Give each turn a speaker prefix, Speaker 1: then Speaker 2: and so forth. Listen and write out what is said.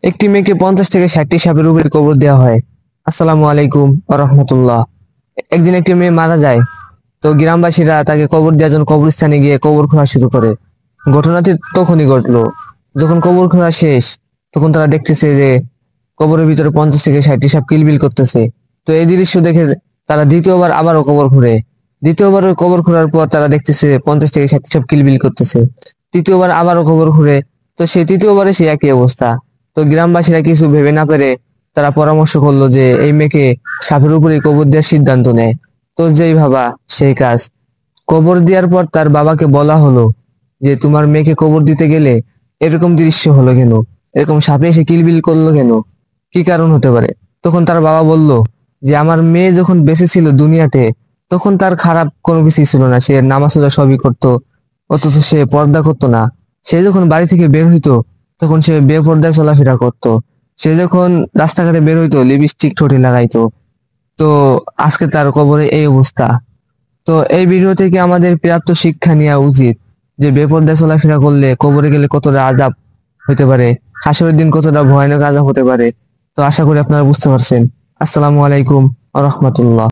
Speaker 1: একটি মেয়েকে 50 থেকে 60টি সাপের উপরে কবর দেওয়া হয়। আসসালামু আলাইকুম ওয়া রাহমাতুল্লাহ। একদিন একটি মেয়ে মারা যায়। তো গ্রামবাসীরা তাকে কবর দেওয়ার জন্য কবরস্থানে গিয়ে কবর খোঁড়া শুরু করে। ঘটনাটি তখনই ঘটলো যখন কবর খোঁড়া শেষ, তখন তারা দেখতেছে যে কবরের ভিতরে 50 থেকে 60টি সাপ কিলবিল করতেছে। তো এই দৃশ্য দেখে তারা দ্বিতীয়বার আবারও কবর খোঁড়ে। দ্বিতীয়বার কবর খোঁড়ার পর তারা দেখতেছে 50 থেকে 60টি সাপ কিলবিল করতেছে। তৃতীয়বার আবারও কবর খুঁড়ে, তো সেই তৃতীয়বারে সেই একই অবস্থা। তো গ্রামবাসীরা কিছু ভেবে না পেরে তারা পরামর্শ করলো যে এই মেয়েকে সাপের উপরে কবর দেওয়ার সিদ্ধান্ত নেয়। তো যেই ভাবা সেই কাজ। কবর দেওয়ার পর তার বাবাকে বলা হলো যে তোমার মেয়েকে কবর দিতে গেলে এরকম দৃশ্য হলো কেন, এরকম সাপে এসে কিলবিল করলো কেন, কি কারণ হতে পারে? তখন তার বাবা বলল যে আমার মেয়ে যখন বেঁচে ছিল দুনিয়াতে, তখন তার খারাপ কোনো কিছুই ছিল না, সে নামাজ রোজা সবই করতো, অথচ সে পর্দা করতো না। সে যখন বাড়ি থেকে বের হইতো তখন সে বেপর্দায় চলাফেরা করতো। সে যখন রাস্তাঘাটে বের হইতো লিপস্টিক ঠোঁটে লাগাইতো। তো আজকে তার কবরে এই অবস্থা। তো এই ভিডিও থেকে আমাদের প্রাপ্ত শিক্ষা নেওয়া উচিত যে বেপর্দায় চলাফেরা করলে কবরে গেলে কতটা আযাব হতে পারে, হাসরের দিন কতটা ভয়ানক আযাব হতে পারে। তো আশা করি আপনারা বুঝতে পারছেন। আসসালামু আলাইকুম ওয়া রাহমাতুল্লাহ।